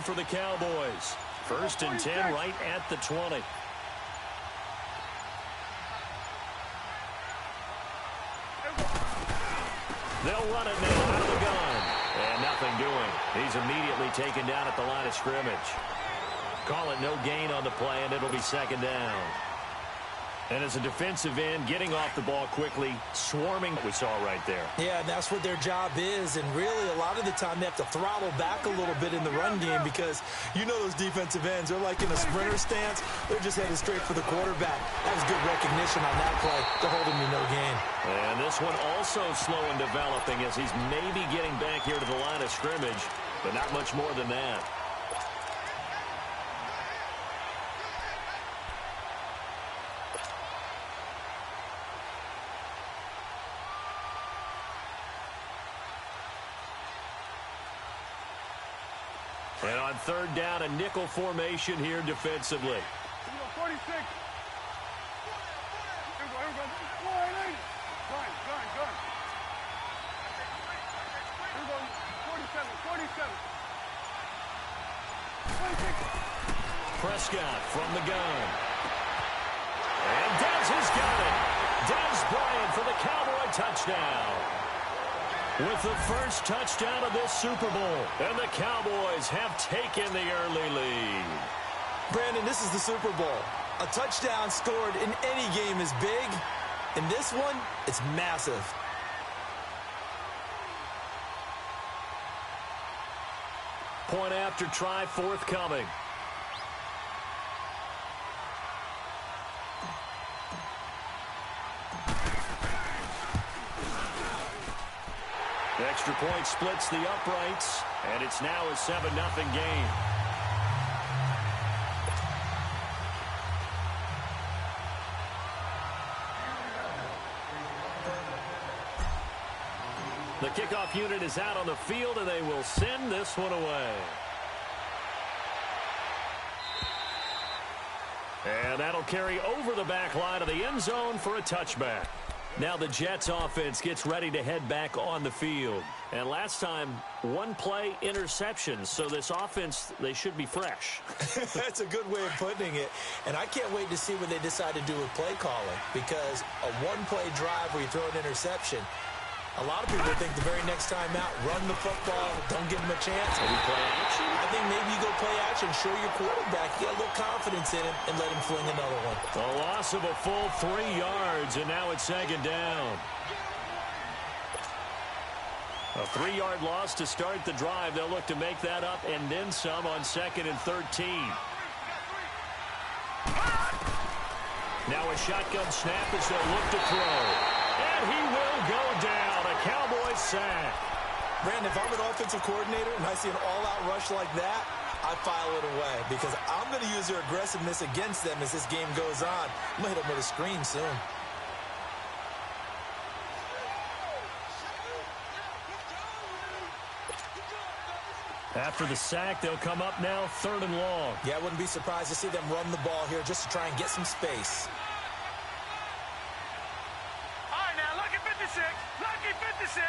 for the Cowboys. 1st and 10 right at the 20. They'll run it now out of the gun. And nothing doing. He's immediately taken down at the line of scrimmage. Call it no gain on the play, and it'll be 2nd down. And as a defensive end, getting off the ball quickly, swarming, we saw right there. Yeah, and that's what their job is. And really, a lot of the time, they have to throttle back a little bit in the run game because you know those defensive ends, they're like in a sprinter stance. They're just headed straight for the quarterback. That was good recognition on that play to hold him to no gain. And this one also slow in developing as he's maybe getting back here to the line of scrimmage, but not much more than that. And on 3rd down, a nickel formation here defensively. 46. Here we go. 47. Here we go. 47. 26. Prescott from the gun. And Dez has got it. Dez Bryant for the Cowboy touchdown. With the first touchdown of this Super Bowl. And the Cowboys have taken the early lead. Brandon, this is the Super Bowl. A touchdown scored in any game is big. In this one, it's massive. Point after try forthcoming. Extra point splits the uprights, and it's now a 7-0 game. The kickoff unit is out on the field, and they will send this one away. And that'll carry over the back line of the end zone for a touchback. Now the Jets offense gets ready to head back on the field. And last time, 1-play interception. So this offense, they should be fresh. That's a good way of putting it. And I can't wait to see what they decide to do with play calling. Because a 1-play drive where you throw an interception, a lot of people think the very next time out, run the football, don't give them a chance. Maybe play action? I think maybe you go play action, show your quarterback, get a little confidence in him, and let him fling another one. A loss of a full 3 yards, and now it's 2nd down. A 3-yard loss to start the drive. They'll look to make that up and then some on 2nd and 13. Now a shotgun snap as they'll look to throw. And he will go down. A Cowboys sack. Brandon, if I'm an offensive coordinator and I see an all-out rush like that, I file it away because I'm going to use their aggressiveness against them as this game goes on. I'm going to hit them with a screen soon. After the sack, they'll come up now 3rd and long. Yeah, I wouldn't be surprised to see them run the ball here just to try and get some space. All right, now, lucky 56. Lucky 56.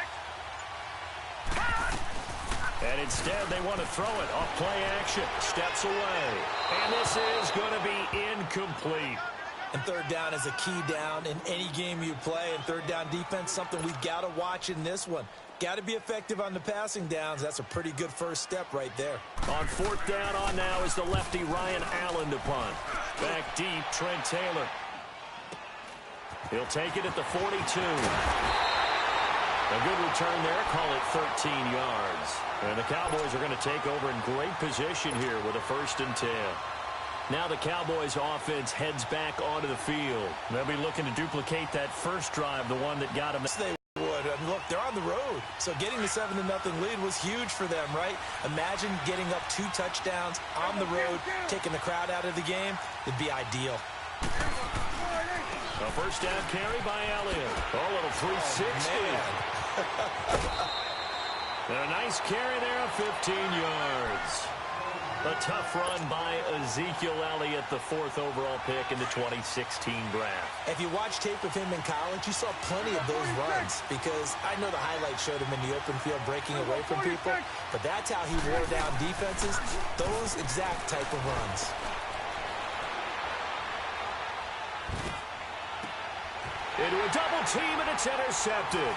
And instead, they want to throw it off play action. Steps away. And this is going to be incomplete. And 3rd down is a key down in any game you play. And 3rd down defense, something we've got to watch in this one. Got to be effective on the passing downs. That's a pretty good first step right there. On 4th down on now is the lefty Ryan Allen to punt. Back deep, Trent Taylor. He'll take it at the 42. A good return there. Call it 13 yards. And the Cowboys are going to take over in great position here with a 1st and 10. Now the Cowboys offense heads back onto the field. They'll be looking to duplicate that first drive, the one that got them. They would. And look, they're on the road. So getting the 7-0 lead was huge for them, right? Imagine getting up 2 touchdowns on the road, taking the crowd out of the game. It'd be ideal. A 1st down carry by Elliott. A little 360. And a nice carry there of 15 yards. A tough run by Ezekiel Elliott, the 4th overall pick in the 2016 draft. If you watch tape of him in college, you saw plenty of those runs because I know the highlights showed him in the open field breaking away from people, but that's how he wore down defenses, those exact type of runs. Into a double team, and it's intercepted.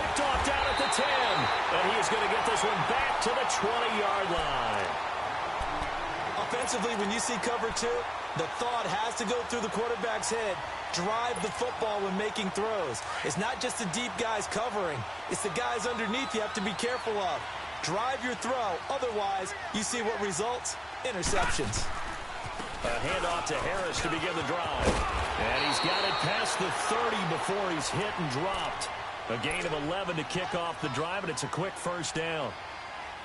Picked off down at the 10, and he is going to get this one back to the 20-yard line. Offensively, when you see cover 2, the thought has to go through the quarterback's head. Drive the football when making throws. It's not just the deep guys covering. It's the guys underneath you have to be careful of. Drive your throw. Otherwise, you see what results? Interceptions. A handoff to Harris to begin the drive. And he's got it past the 30 before he's hit and dropped. A gain of 11 to kick off the drive, and it's a quick first down.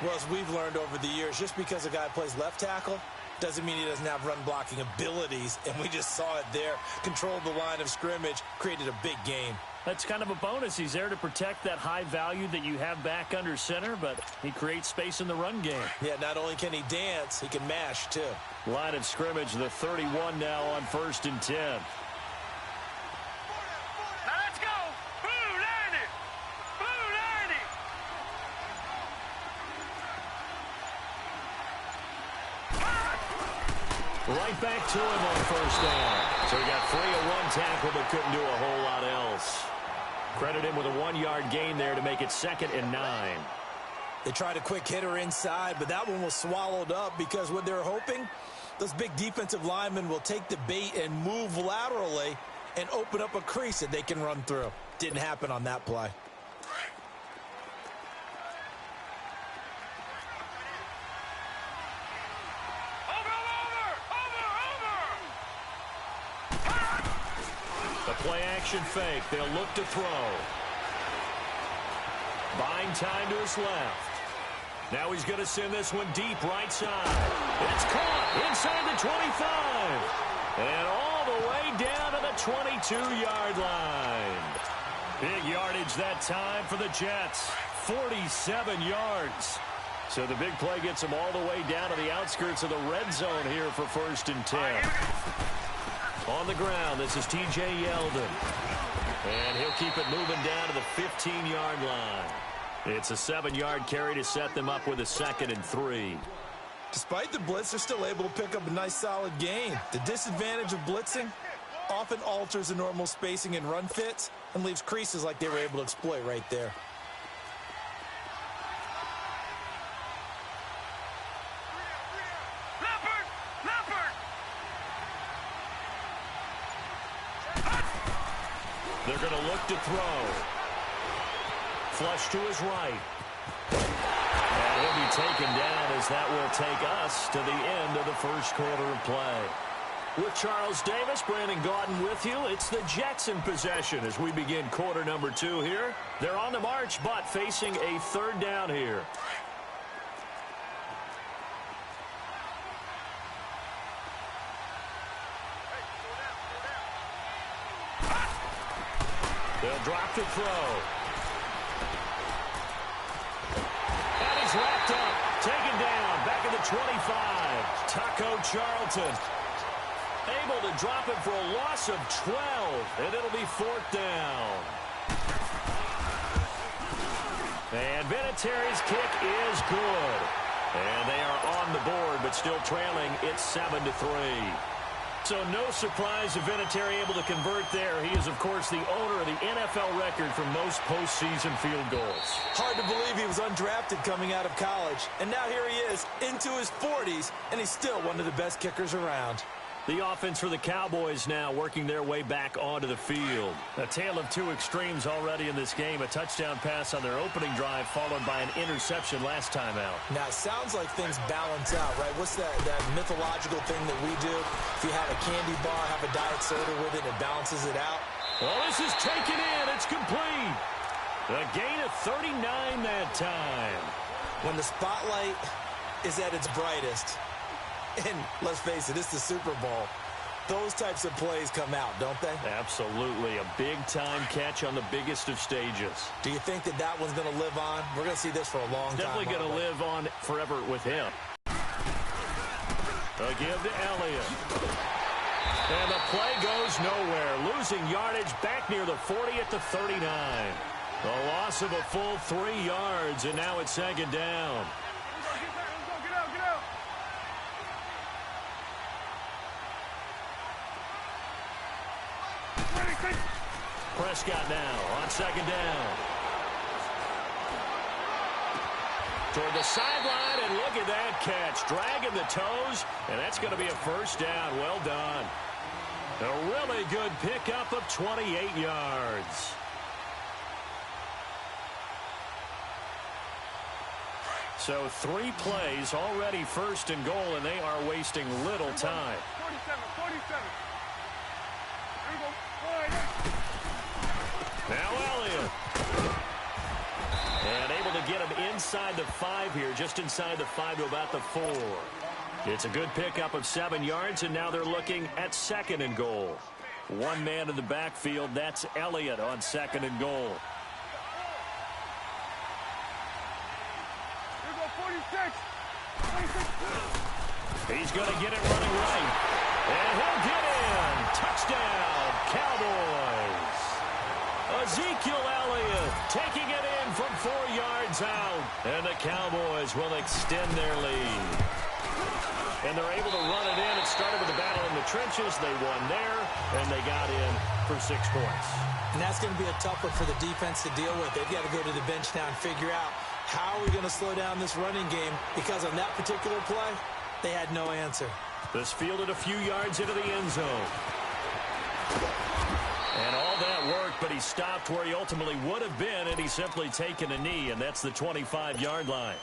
Well, as we've learned over the years, just because a guy plays left tackle doesn't mean he doesn't have run-blocking abilities, and we just saw it there. Controlled the line of scrimmage, created a big gain. That's kind of a bonus. He's there to protect that high value that you have back under center, but he creates space in the run game. Yeah, not only can he dance, he can mash, too. Line of scrimmage, the 31 now on 1st and 10. Right back to him on first down. So he got free of one tackle but couldn't do a whole lot else. Credit him with a 1-yard gain there to make it 2nd and 9. They tried a quick hitter inside, but that one was swallowed up because what they're hoping, those big defensive linemen will take the bait and move laterally and open up a crease that they can run through. Didn't happen on that play. Play-action fake. They'll look to throw. Buying time to his left. Now he's going to send this one deep right side. It's caught inside the 25. And all the way down to the 22-yard line. Big yardage that time for the Jets. 47 yards. So the big play gets him all the way down to the outskirts of the red zone here for 1st and 10. On the ground, this is T.J. Yeldon. And he'll keep it moving down to the 15-yard line. It's a 7-yard carry to set them up with a 2nd and 3. Despite the blitz, they're still able to pick up a nice solid gain. The disadvantage of blitzing often alters the normal spacing and run fits and leaves creases like they were able to exploit right there. They're going to look to throw. Flush to his right. And he'll be taken down as that will take us to the end of the first quarter of play. With Charles Davis, Brandon Gaudin with you. It's the Jets in possession as we begin quarter number 2 here. They're on the march, but facing a 3rd down here. They'll drop to throw. And he's wrapped up. Taken down. Back at the 25. Taco Charlton. Able to drop it for a loss of 12. And it'll be 4th down. And Vinatieri's kick is good. And they are on the board, but still trailing. It's 7-3. So no surprise if Vinatieri able to convert there. He is, of course, the owner of the NFL record for most postseason field goals. Hard to believe he was undrafted coming out of college. And now here he is into his 40s, and he's still one of the best kickers around. The offense for the Cowboys now working their way back onto the field. A tale of two extremes already in this game. A touchdown pass on their opening drive followed by an interception last time out. Now, it sounds like things balance out, right? What's that mythological thing that we do? If you have a candy bar, have a diet soda with it, it balances it out. Well, this is taken in. It's complete. A gain of 39 that time. When the spotlight is at its brightest, and let's face it, it's the Super Bowl. Those types of plays come out, don't they? Absolutely. A big-time catch on the biggest of stages. Do you think that that one's going to live on? We're going to see this for a long time. Definitely going to live on forever with him. A give to Elliott. And the play goes nowhere. Losing yardage back near the 40 at the 39. A loss of a full 3 yards, and now it's second down. Get out. Prescott now on second down. Toward the sideline, and look at that catch. Dragging the toes, and that's going to be a first down. Well done. A really good pickup of 28 yards. So 3 plays, already first and goal, and they are wasting little time. 47. Now Elliott. And able to get him inside the 5 here, just inside the 5 to about the 4. It's a good pickup of 7 yards, and now they're looking at second and goal. One man in the backfield, that's Elliott on second and goal. 46. He's going to get it running right. And he'll get in. Touchdown, Cowboys. Ezekiel Elliott taking it in from 4 yards out. And the Cowboys will extend their lead. And they're able to run it in. It started with a battle in the trenches. They won there, and they got in for 6 points. And that's going to be a tough one for the defense to deal with. They've got to go to the bench now and figure out how are we going to slow down this running game, because on that particular play, they had no answer. This fielded a few yards into the end zone. And all that worked, but he stopped where he ultimately would have been, and he's simply taken a knee, and that's the 25-yard line.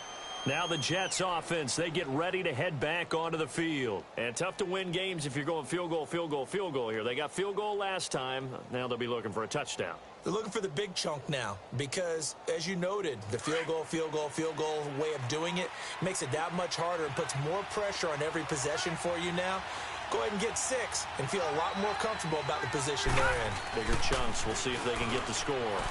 Now the Jets offense, they get ready to head back onto the field. And tough to win games if you're going field goal here. They got field goal last time. Now they'll be looking for a touchdown. They're looking for the big chunk now because, as you noted, the field goal way of doing it makes it that much harder and puts more pressure on every possession for you now. Go ahead and get 6 and feel a lot more comfortable about the position they're in. Bigger chunks. We'll see if they can get the score.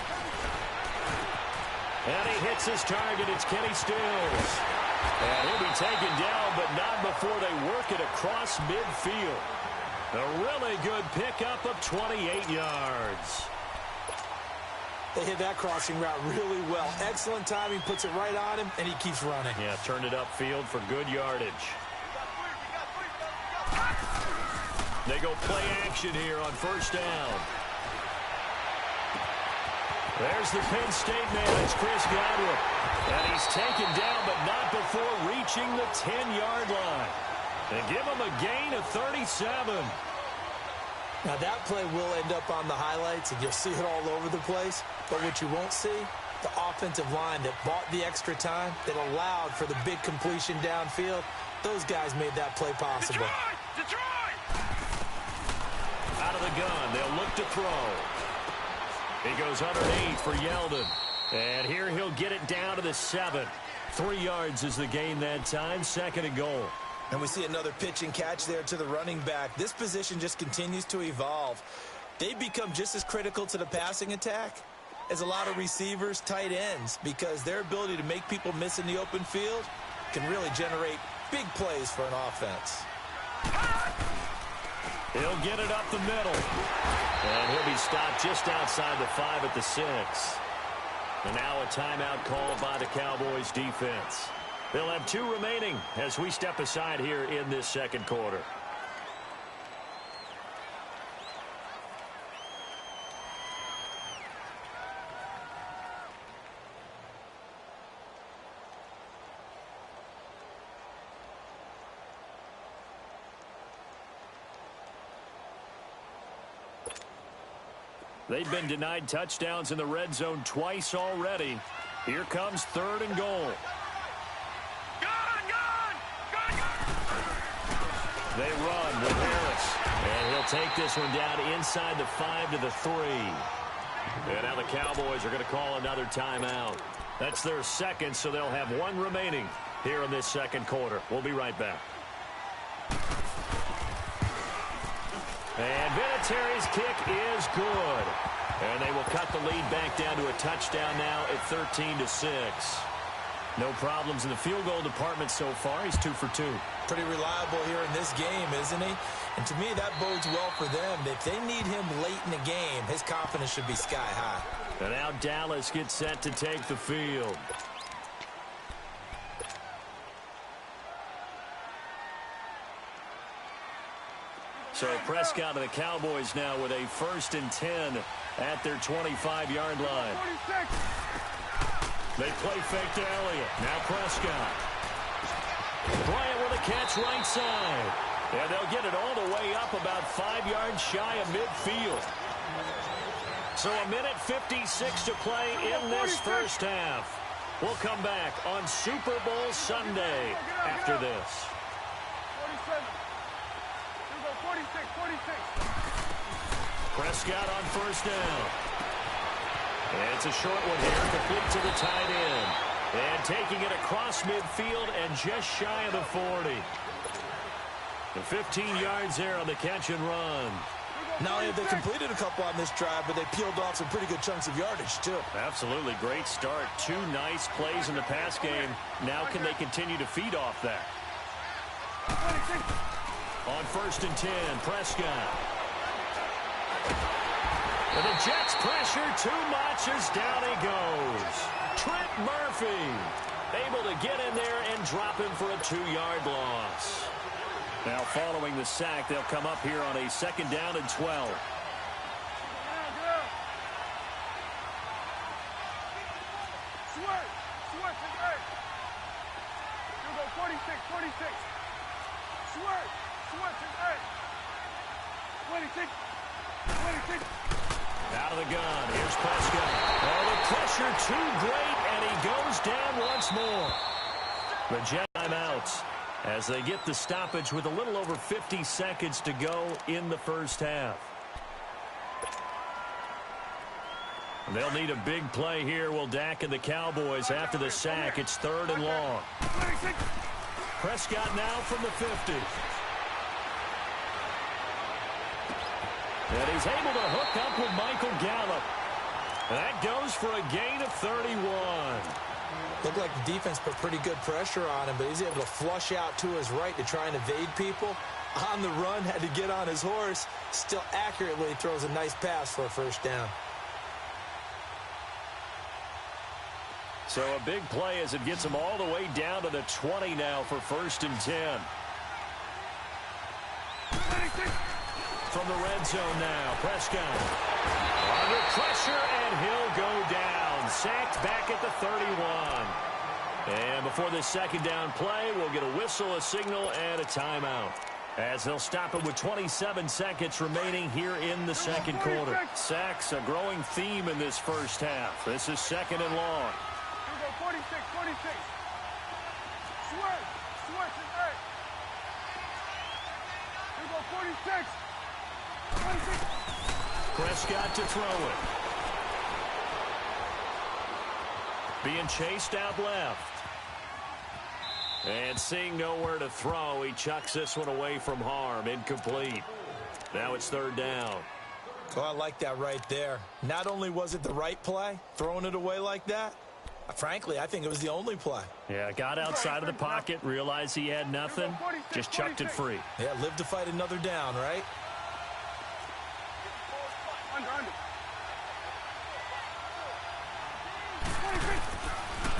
And he hits his target. It's Kenny Stills. And he'll be taken down, but not before they work it across midfield. A really good pickup of 28 yards. They hit that crossing route really well. Excellent timing, puts it right on him, and he keeps running. Yeah, turned it upfield for good yardage. They go play action here on first down. There's the Penn State man. It's Chris Godwin. And he's taken down, but not before reaching the 10-yard line. And give him a gain of 37. Now, that play will end up on the highlights, and you'll see it all over the place. But what you won't see, the offensive line that bought the extra time, that allowed for the big completion downfield, those guys made that play possible. Detroit! Out of the gun, they'll look to throw. He goes underneath for Yeldon. And here he'll get it down to the 7. 3 yards is the gain that time, second and goal. And we see another pitch and catch there to the running back. This position just continues to evolve. They've become just as critical to the passing attack as a lot of receivers, tight ends, because their ability to make people miss in the open field can really generate big plays for an offense. He'll get it up the middle. And he'll be stopped just outside the 5 at the 6. And now a timeout called by the Cowboys defense. They'll have 2 remaining as we step aside here in this second quarter. They've been denied touchdowns in the red zone twice already. Here comes third and goal. They run with Harris. And he'll take this one down inside the 5 to the 3. And now the Cowboys are going to call another timeout. That's their second, so they'll have 1 remaining here in this second quarter. We'll be right back. And Vinatieri's kick is good. And they will cut the lead back down to a touchdown now at 13-6. No problems in the field goal department so far. He's 2 for 2. Pretty reliable here in this game, isn't he? And to me, that bodes well for them. If they need him late in the game, his confidence should be sky high. And now Dallas gets set to take the field. So Prescott of the Cowboys now with a 1st and 10 at their 25-yard line. They play fake to Elliott. Now Prescott. Bryant with a catch right side. And they'll get it all the way up about 5 yards shy of midfield. So 1:56 to play in this first half. We'll come back on Super Bowl Sunday after this. 46. Prescott on 1st down. And it's a short one here, complete to the tight end. And taking it across midfield and just shy of the 40. The 15 yards there on the catch and run. Not only have they completed a couple on this drive, but they peeled off some pretty good chunks of yardage, too. Absolutely. Great start. 2 nice plays in the pass game. Now can they continue to feed off that? On 1st and 10, Prescott. And the Jets pressure too much as down he goes. Trent Murphy able to get in there and drop him for a 2-yard loss. Now following the sack, they'll come up here on a 2nd down and 12. Out of the gun. Here's Prescott. Oh, the pressure too great, and he goes down once more. The Jet timeouts as they get the stoppage with a little over 50 seconds to go in the first half. They'll need a big play here. Will Dak and the Cowboys after the sack. It's 3rd and long. Prescott now from the 50. And he's able to hook up with Michael Gallup. That goes for a gain of 31. Looked like the defense put pretty good pressure on him, but he's able to flush out to his right to try and evade people. On the run, had to get on his horse. Still accurately throws a nice pass for a 1st down. So a big play as it gets him all the way down to the 20 now for 1st and 10. From the red zone now, Prescott. Under pressure, and he'll go down. Sacked back at the 31. And before this 2nd down play, we'll get a whistle, a signal, and a timeout. As they'll stop it with 27 seconds remaining here in the 2nd quarter. Sacks, a growing theme in this first half. This is 2nd and long. 46. Switch is right. Here we go, 46. Prescott to throw it. Being chased out left. And seeing nowhere to throw, he chucks this one away from harm. Incomplete. Now it's 3rd down. Oh, I like that right there. Not only was it the right play, throwing it away like that, frankly, I think it was the only play. Yeah, got outside of the pocket, realized he had nothing, just chucked it free. Yeah, live to fight another down, right? Under.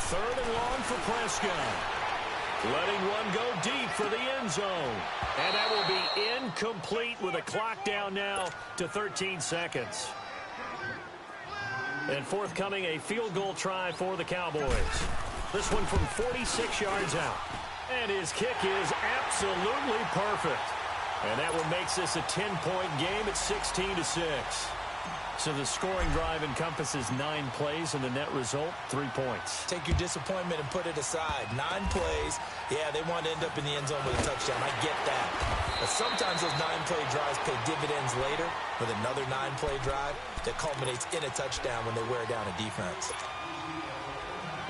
3rd and long for Prescott. Letting one go deep for the end zone. And that will be incomplete with a clock down now to 13 seconds. And forthcoming, a field goal try for the Cowboys. This one from 46 yards out. And his kick is absolutely perfect. And that one makes this a 10-point game at 16-6. So the scoring drive encompasses 9 plays, and the net result, 3 points. Take your disappointment and put it aside. 9 plays. Yeah, they want to end up in the end zone with a touchdown. I get that. But sometimes those 9-play drives pay dividends later with another 9-play drive that culminates in a touchdown when they wear down a defense.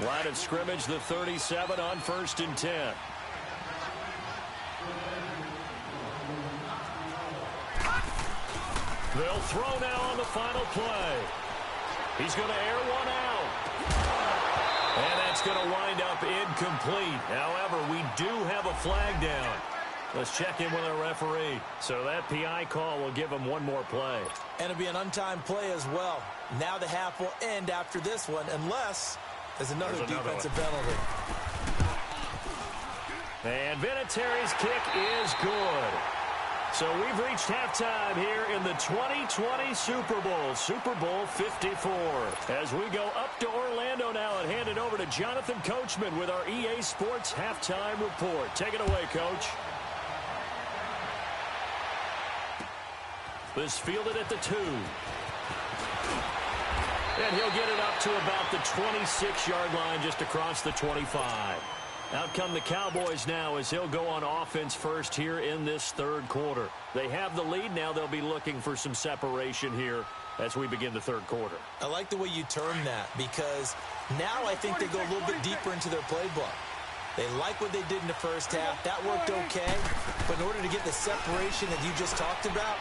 Line of scrimmage, the 37 on 1st and 10. They'll throw now on the final play. He's going to air one out. And that That's going to wind up incomplete. However, we do have a flag down. Let's check in with our referee. So that PI call will give him one more play. And it'll be an untimed play as well. Now the half will end after this one, unless there's another defensive penalty. And Vinatieri's kick is good. So we've reached halftime here in the 2020 Super Bowl, Super Bowl 54. As we go up to Orlando now and hand it over to Jonathan Coachman with our EA Sports Halftime Report. Take it away, Coach. This fielded at the 2. And he'll get it up to about the 26-yard line, just across the 25. Out come the Cowboys now as he'll go on offense first here in this third quarter. They have the lead. Now they'll be looking for some separation here as we begin the third quarter. I like the way you term that, because now I think they go a little bit deeper into their playbook. They like what they did in the first half. That worked okay. But in order to get the separation that you just talked about,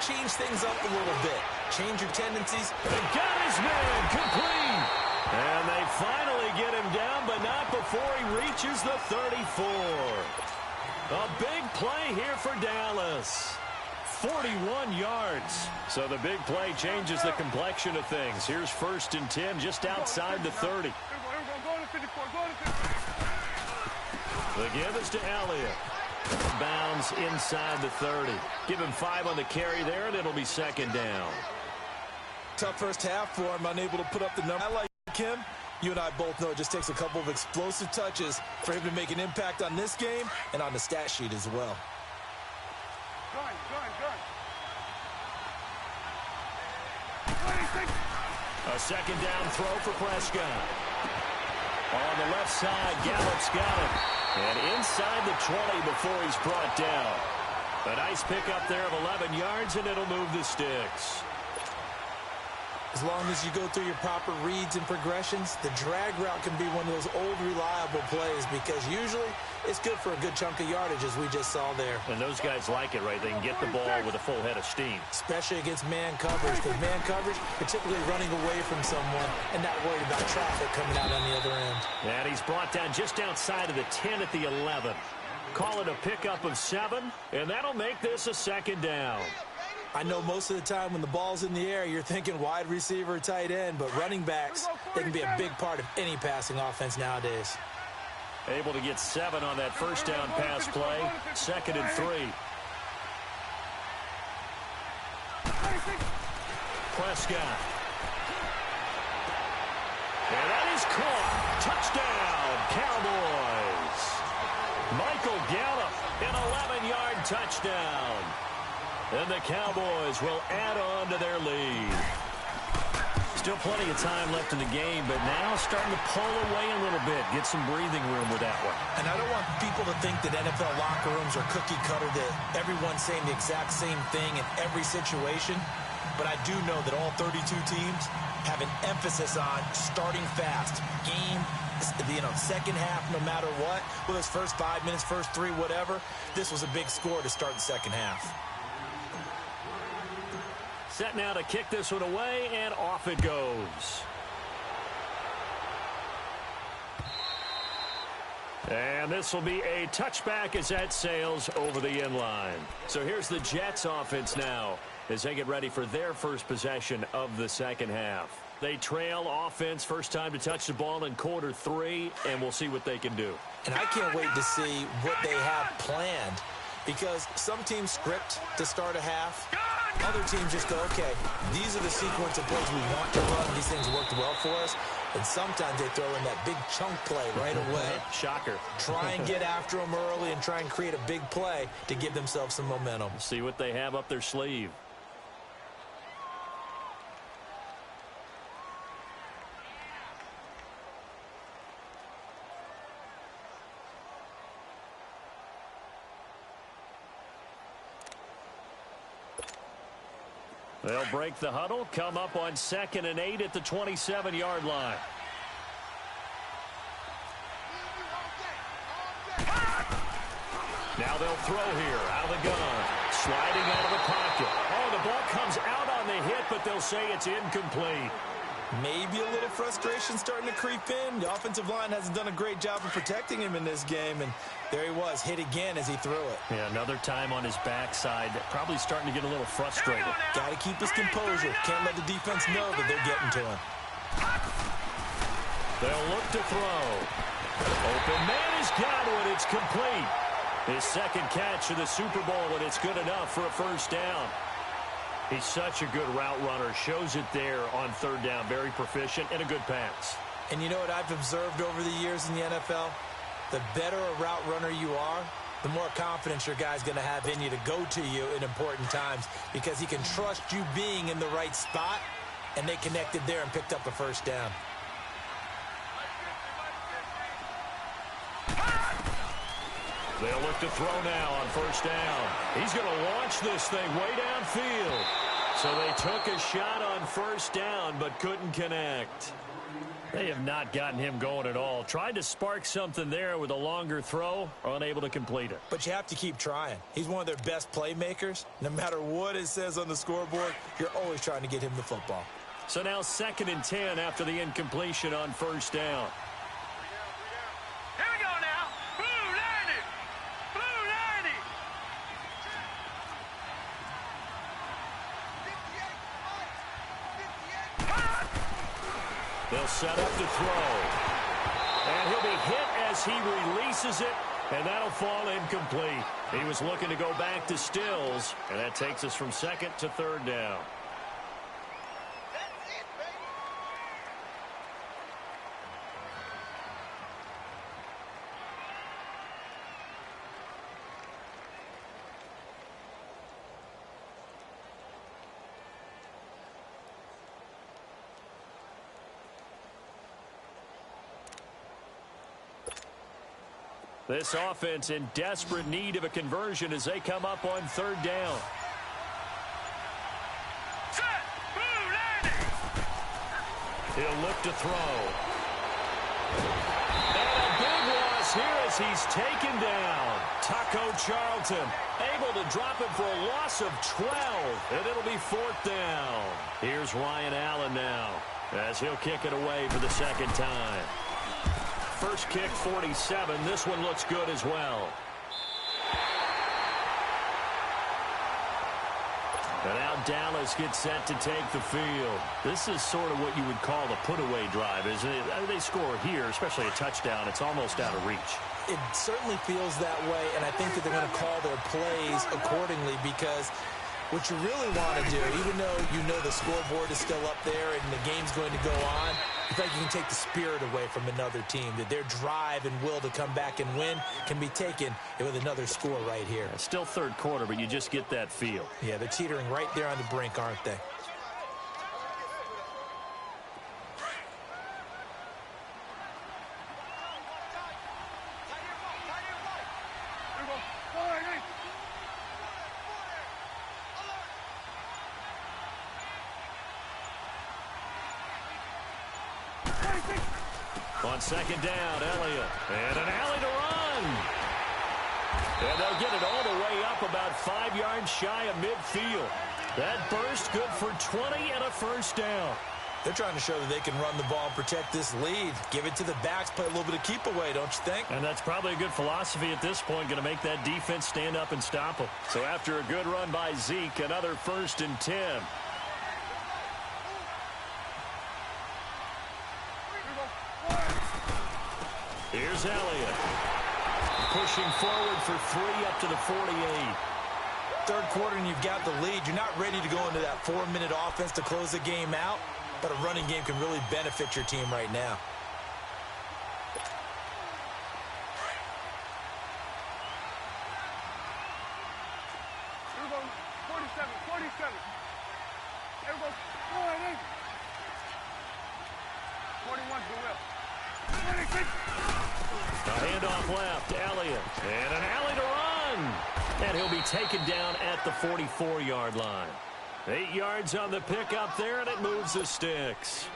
change things up a little bit. Change your tendencies. They got his man complete. And they finally get him down, but not before he reaches the 34. A big play here for Dallas. 41 yards. So the big play changes the complexion of things. Here's 1st and 10 just outside the 30. The give is to Elliott. Bounds inside the 30. Give him 5 on the carry there, and it'll be 2nd down. Tough first half for him, unable to put up the number. I like him. You and I both know it just takes a couple of explosive touches for him to make an impact on this game and on the stat sheet as well. A 2nd down throw for Prescott. On the left side, Gallup's got it. And inside the 20 before he's brought down. A nice pickup there of 11 yards, and it'll move the sticks. As long as you go through your proper reads and progressions, the drag route can be one of those old reliable plays, because usually it's good for a good chunk of yardage, as we just saw there. And those guys like it, right? They can get the ball with a full head of steam. Especially against man coverage, because man coverage, you're typically running away from someone and not worried about traffic coming out on the other end. And he's brought down just outside of the 10 at the 11. Call it a pickup of 7, and that'll make this a 2nd down. I know most of the time when the ball's in the air, you're thinking wide receiver, tight end, but running backs, they can be a big part of any passing offense nowadays. Able to get 7 on that 1st down pass play. 2nd and 3. Prescott. And that is caught. Touchdown, Cowboys. Michael Gallup, an 11-yard touchdown. And the Cowboys will add on to their lead. Still plenty of time left in the game, but now starting to pull away a little bit. Get some breathing room with that one. And I don't want people to think that NFL locker rooms are cookie cutter, that everyone's saying the exact same thing in every situation. But I do know that all 32 teams have an emphasis on starting fast. Game, second half, no matter what. Whether it's first 5 minutes, first 3, whatever. This was a big score to start the second half. Set now to kick this one away, and off it goes. And this will be a touchback as that sails over the end line. So here's the Jets offense now as they get ready for their first possession of the second half. They trail offense, first time to touch the ball in quarter 3, and we'll see what they can do. And I can't wait to see what they have planned, because some teams script to start a half. Other teams just go, okay, these are the sequence of plays we want to run. These things worked well for us. And sometimes they throw in that big chunk play right away. Shocker. Try and get after them early and try and create a big play to give themselves some momentum. See what they have up their sleeve. They'll break the huddle, come up on 2nd and 8 at the 27-yard line. Now they'll throw here out of the gun. Sliding out of the pocket. Oh, the ball comes out on the hit, but they'll say it's incomplete. Maybe a little frustration starting to creep in. The offensive line hasn't done a great job of protecting him in this game, and there he was, hit again as he threw it. Yeah, another time on his backside, probably starting to get a little frustrated. Got to keep his composure. Can't let the defense know that they're getting to him. They'll look to throw. Open man has got it. It's complete. His second catch of the Super Bowl, and it's good enough for a first down. He's such a good route runner. Shows it there on third down. Very proficient and a good pass. And you know what I've observed over the years in the NFL? The better a route runner you are, the more confidence your guy's going to have in you to go to you in important times because he can trust you being in the right spot, and they connected there and picked up a first down. They'll look to throw now on first down. He's going to launch this thing way downfield. So they took a shot on first down but couldn't connect. They have not gotten him going at all. Tried to spark something there with a longer throw, unable to complete it. But you have to keep trying. He's one of their best playmakers. No matter what it says on the scoreboard, you're always trying to get him the football. So now 2nd and 10 after the incompletion on first down. Here we go now. Blue 90. Blue 90. They'll set up to throw. And he'll be hit as he releases it, and that'll fall incomplete. He was looking to go back to Stills, and that takes us from 2nd to 3rd down. This offense in desperate need of a conversion as they come up on 3rd down. Set. Blue 90. He'll look to throw. And a big loss here as he's taken down. Taco Charlton able to drop him for a loss of 12. And it'll be 4th down. Here's Ryan Allen now as he'll kick it away for the 2nd time. First kick, 47. This one looks good as well. And now Dallas gets set to take the field. This is sort of what you would call the put-away drive, isn't it? They score here, especially a touchdown. It's almost out of reach. It certainly feels that way, and I think that they're going to call their plays accordingly because what you really want to do, even though you know the scoreboard is still up there and the game's going to go on, you feel like you can take the spirit away from another team, that their drive and will to come back and win can be taken with another score right here. It's still 3rd quarter, but you just get that feel. Yeah, they're teetering right there on the brink, aren't they? On 2nd down, Elliott. And an alley to run. And they'll get it all the way up about 5 yards shy of midfield. That burst good for 20 and a first down. They're trying to show that they can run the ball and protect this lead. Give it to the backs, play a little bit of keep away, don't you think? And that's probably a good philosophy at this point, going to make that defense stand up and stop them. So after a good run by Zeke, another 1st and 10. Here's Elliott. Pushing forward for 3 up to the 48. 3rd quarter and you've got the lead. You're not ready to go into that 4-minute offense to close the game out, but a running game can really benefit your team right now. Here we go. 47. 47. Here we go. 41's the whip. 26. A handoff left, Elliott. And an alley to run. And he'll be taken down at the 44-yard line. 8 yards on the pickup there, and it moves the sticks.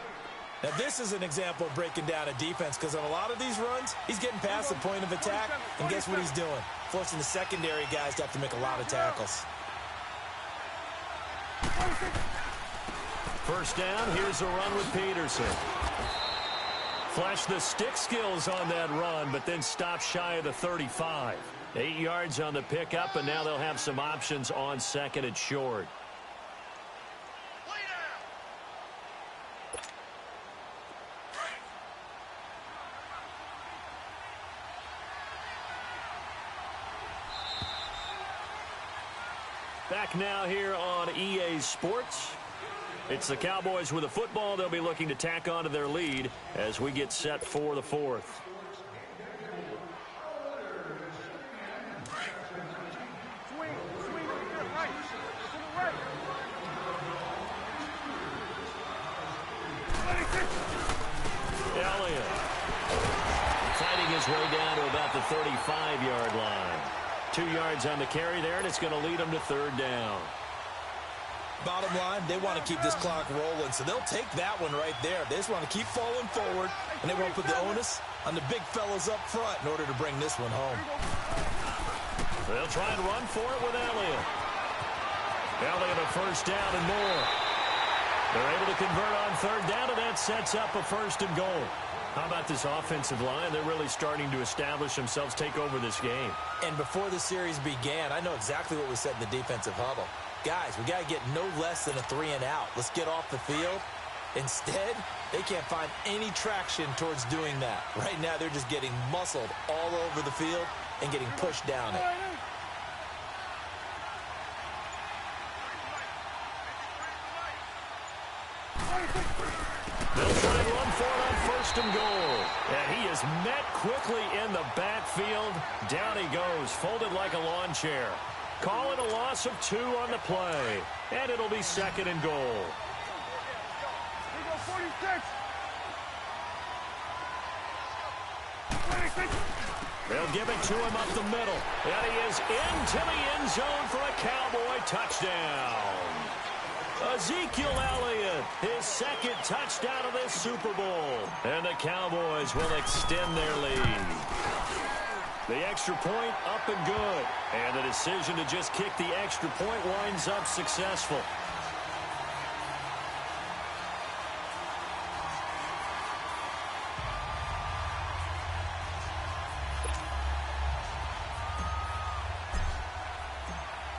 Now, this is an example of breaking down a defense because on a lot of these runs, he's getting past the point of attack, and guess what he's doing? Forcing the secondary guys to have to make a lot of tackles. First down, here's a run with Peterson. Flash the stick skills on that run, but then stop shy of the 35. 8 yards on the pickup, and now they'll have some options on second and short. Back now here on EA Sports. It's the Cowboys with a football. They'll be looking to tack onto their lead as we get set for the fourth. Swing to the right. To the right. Elliott fighting his way down to about the 35-yard line. 2 yards on the carry there, and it's going to lead them to third down. Bottom line, they want to keep this clock rolling, so they'll take that one right there. They just want to keep falling forward, and they won't put the onus on the big fellas up front in order to bring this one home. They'll try and run for it with Elliott. Elliott a first down and more. They're able to convert on third down, and that sets up a first and goal. How about this offensive line? They're really starting to establish themselves, take over this game. And before the series began, I know exactly what we said in the defensive huddle. Guys, we got to get no less than a 3-and-out. Let's get off the field. Instead, they can't find any traction towards doing that. Right now, they're just getting muscled all over the field and getting pushed down it. They'll try and run for it on first and goal. And he is met quickly in the backfield. Down he goes, folded like a lawn chair. Call it a loss of 2 on the play. And it'll be second and goal. We go 46. 26. They'll give it to him up the middle. And he is into the end zone for a Cowboy touchdown. Ezekiel Elliott, his second touchdown of this Super Bowl. And the Cowboys will extend their lead. The extra point up and good. And the decision to just kick the extra point winds up successful.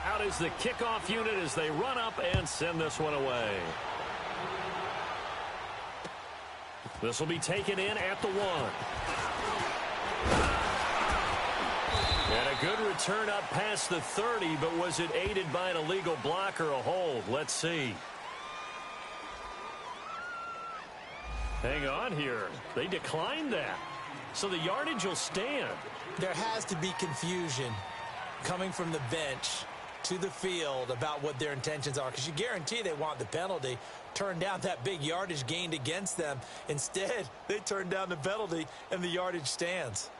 Out is the kickoff unit as they run up and send this one away. This will be taken in at the 1. And a good return up past the 30, but was it aided by an illegal block or a hold? Let's see. Hang on here. They declined that. So the yardage will stand. There has to be confusion coming from the bench to the field about what their intentions are, because you guarantee they want the penalty. Turn down that big yardage gained against them. Instead, they turn down the penalty, and the yardage stands.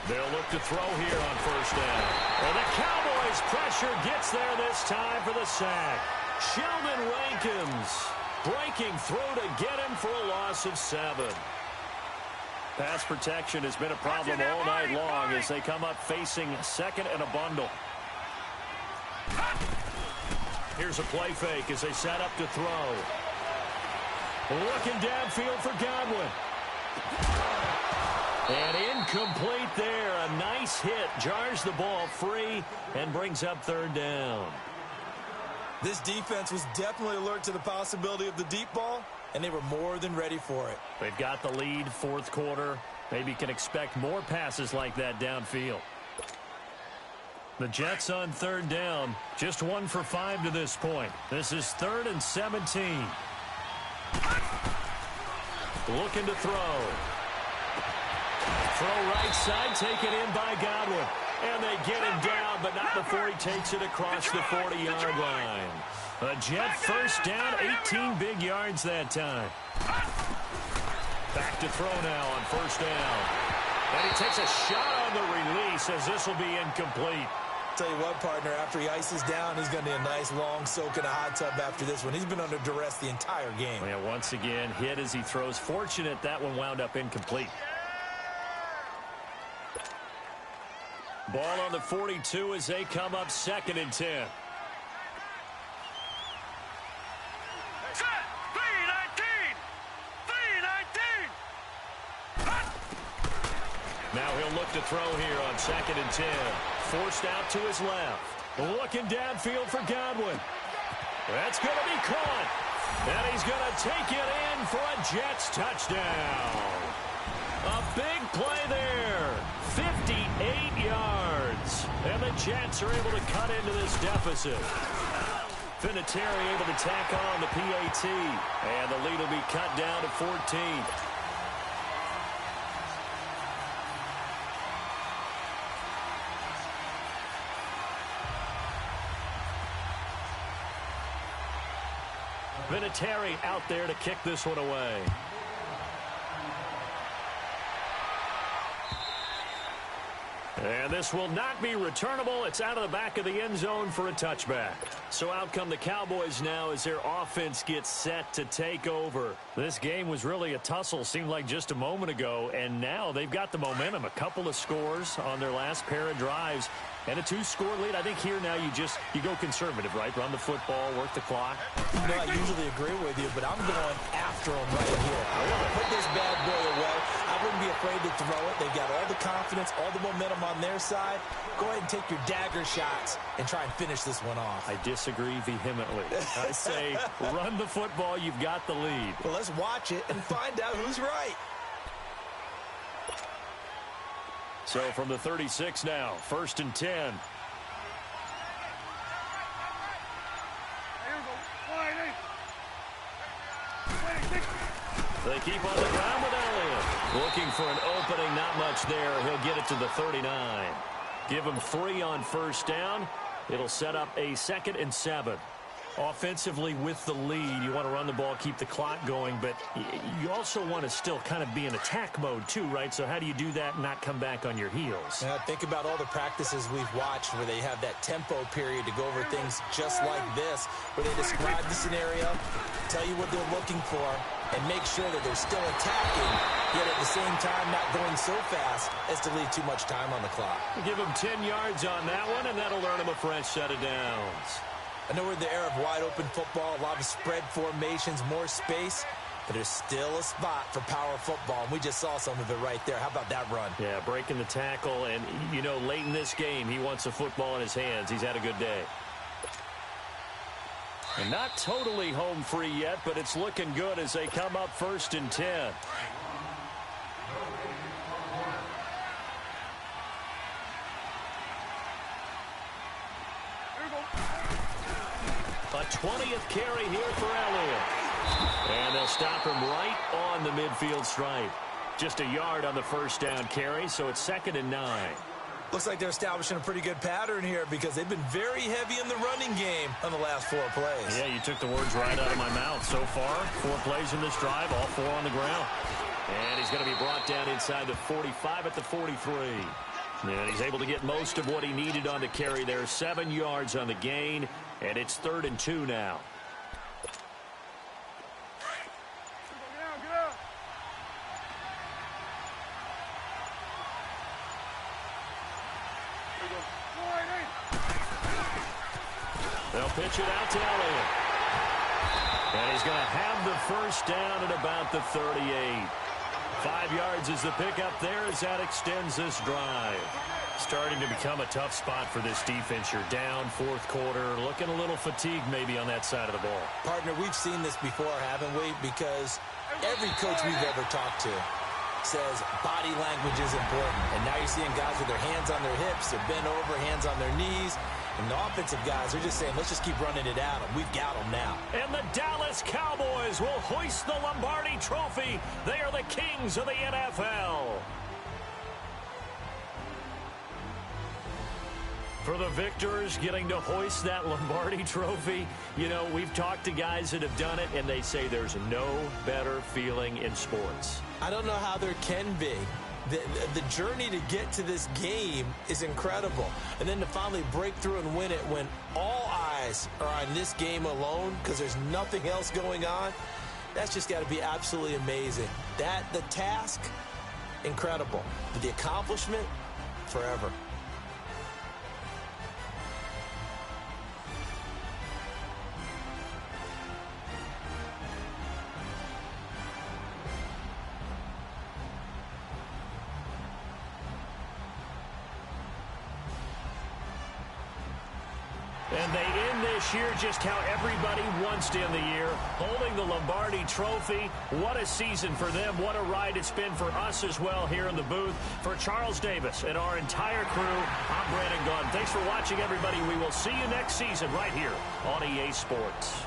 They'll look to throw here on first down. And the Cowboys' pressure gets there this time for the sack. Sheldon Rankins breaking through to get him for a loss of 7. Pass protection has been a problem all night long as they come up facing second and a bundle. Here's a play fake as they set up to throw. Looking downfield for Godwin. And incomplete there. A nice hit. Jars the ball free and brings up third down. This defense was definitely alert to the possibility of the deep ball, and they were more than ready for it. They've got the lead, fourth quarter. Maybe can expect more passes like that downfield. The Jets on third down. Just 1 for 5 to this point. This is 3rd and 17. Looking to throw. Throw right side, taken in by Godwin. And they get him down, but not before he takes it across the 40-yard line. A Jet first down, 18 big yards that time. Back to throw now on first down. And he takes a shot on the release as this will be incomplete. Tell you what, partner, after he ices down, he's going to need a nice long soak in a hot tub after this one. He's been under duress the entire game. Yeah, once again, hit as he throws. Fortunate that one wound up incomplete. Ball on the 42 as they come up 2nd and 10. Now he'll look to throw here on 2nd and 10. Forced out to his left. Looking downfield for Godwin. That's going to be caught. And he's going to take it in for a Jets touchdown. A big play there. 58 yards. And the Jets are able to cut into this deficit. Vinatieri able to tack on the PAT. And the lead will be cut down to 14. Vinatieri out there to kick this one away. And this will not be returnable. It's out of the back of the end zone for a touchback. So out come the Cowboys now as their offense gets set to take over. This game was really a tussle, seemed like just a moment ago, and now they've got the momentum. A couple of scores on their last pair of drives. And a 2-score lead. I think here now you go conservative, right? Run the football, work the clock. You know, I usually agree with you, but I'm going after him right here. I want to put this bad boy away. I wouldn't be afraid to throw it. They've got all the confidence, all the momentum on their side. Go ahead and take your dagger shots and try and finish this one off. I disagree vehemently. I say run the football. You've got the lead. Well, let's watch it and find out who's right. So from the 36 now, 1st and 10. They keep on the ground with Elliott. Looking for an opening, not much there. He'll get it to the 39. Give him 3 on first down. It'll set up a 2nd and 7. Offensively with the lead, you want to run the ball, keep the clock going, but you also want to still kind of be in attack mode too, right? So how do you do that and not come back on your heels? Yeah, think about all the practices we've watched where they have that tempo period to go over things just like this, where they describe the scenario, tell you what they're looking for, and make sure that they're still attacking, yet at the same time not going so fast as to leave too much time on the clock. Give them 10 yards on that one, and that'll earn them a fresh set of downs. I know we're in the era of wide-open football, a lot of spread formations, more space, but there's still a spot for power football, and we just saw some of it right there. How about that run? Yeah, breaking the tackle, and, you know, late in this game, he wants the football in his hands. He's had a good day. And not totally home free yet, but it's looking good as they come up 1st and 10. A 20th carry here for Elliott. And they'll stop him right on the midfield stripe. Just a yard on the first down carry, so it's 2nd and 9. Looks like they're establishing a pretty good pattern here because they've been very heavy in the running game on the last 4 plays. Yeah, you took the words right out of my mouth. So far, 4 plays in this drive, all 4 on the ground. And he's going to be brought down inside the 45 at the 43. And he's able to get most of what he needed on the carry there. 7 yards on the gain, and it's 3rd and 2 now. They'll pitch it out to Elliott. And he's going to have the first down at about the 38. 5 yards is the pickup there as that extends this drive. Starting to become a tough spot for this defense. You're down 4th quarter, looking a little fatigued maybe on that side of the ball. Partner, we've seen this before, haven't we? Because every coach we've ever talked to says body language is important. And now you're seeing guys with their hands on their hips, they're bent over, hands on their knees. And the offensive guys are just saying, let's just keep running it at them. We've got them now. And the Dallas Cowboys will hoist the Lombardi Trophy. They are the kings of the NFL. For the victors, getting to hoist that Lombardi trophy, you know, we've talked to guys that have done it, and they say there's no better feeling in sports. I don't know how there can be. The journey to get to this game is incredible. And then to finally break through and win it when all eyes are on this game alone because there's nothing else going on, that's just got to be absolutely amazing. The task, incredible. But the accomplishment, forever. And they end this year just how everybody wants to end the year, holding the Lombardi trophy. What a season for them. What a ride it's been for us as well here in the booth. For Charles Davis and our entire crew, I'm Brandon Gaudin. Thanks for watching, everybody. We will see you next season right here on EA Sports.